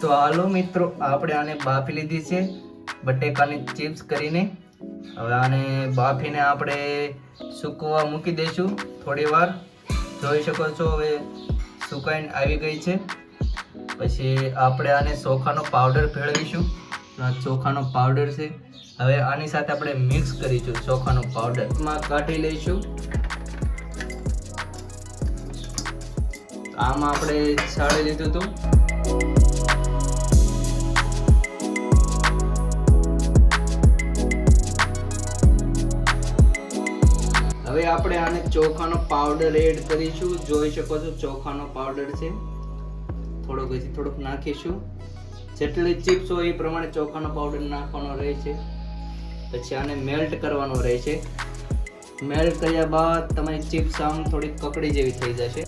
તો હાલો મિત્રો, આપણે આને બાફી લીધી છે બટેકાની ચિપ્સ કરીને. હવે આને બાફીને આપણે સૂકવવા મૂકી દઈશું થોડી વાર. જોઈ શકો છો હવે સુકાઈને આવી ગઈ છે. પછી આપણે આને ચોખાનો પાવડર ભેળવીશું. આ ચોખાનો પાવડર છે. હવે આની સાથે આપણે મિક્સ કરીશું ચોખાનો પાવડર. માં કાઢી લઈશું. આમાં આપણે છાળી લીધું હતું. હવે આપણે આને ચોખાનો પાવડર એડ કરીશું. જોઈ શકો છો ચોખાનો પાવડર છે. થોડોક નાખીશું. જેટલી ચિપ્સ હોય એ પ્રમાણે ચોખાનો પાવડર નાખવાનો રહે છે. પછી આને મેલ્ટ કરવાનો રહે છે. મેલ્ટ કર્યા બાદ તમારી ચિપ્સ આમ થોડી કકડી જેવી થઈ જશે.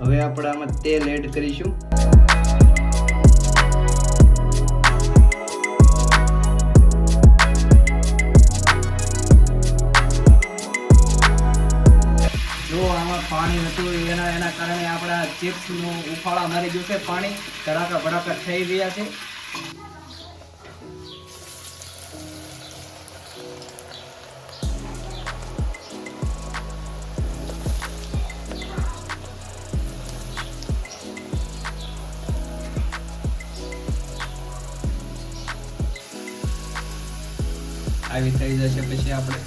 હવે આપણે આમાં તેલ એડ કરીશું. જો આમાં પાણી હતું એના કારણે આપણા ચિપ્સનું ઉફાળા મારી ગયું છે. પાણી ધડાકા ભડાકા થઈ રહ્યા છે. આવી થઈ જશે પછી આપણે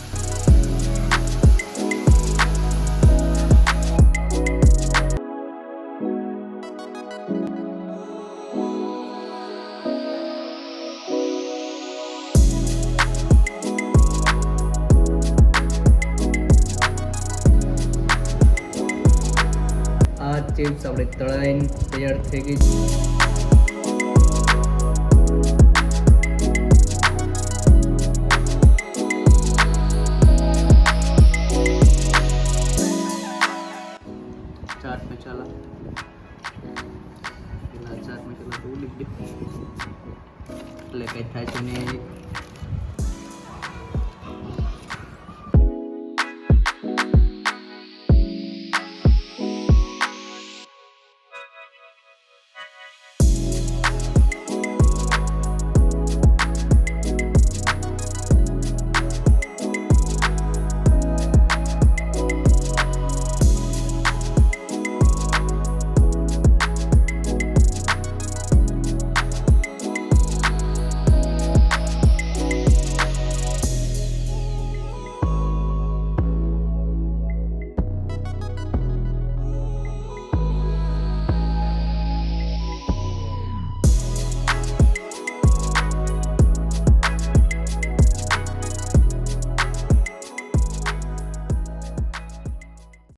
આ ચિપ્સ આપણે તળાઈને તૈયાર થઈ ગઈ છે. चाट मसाला तो उड़ी गया એટલે કઈ થાય છે ને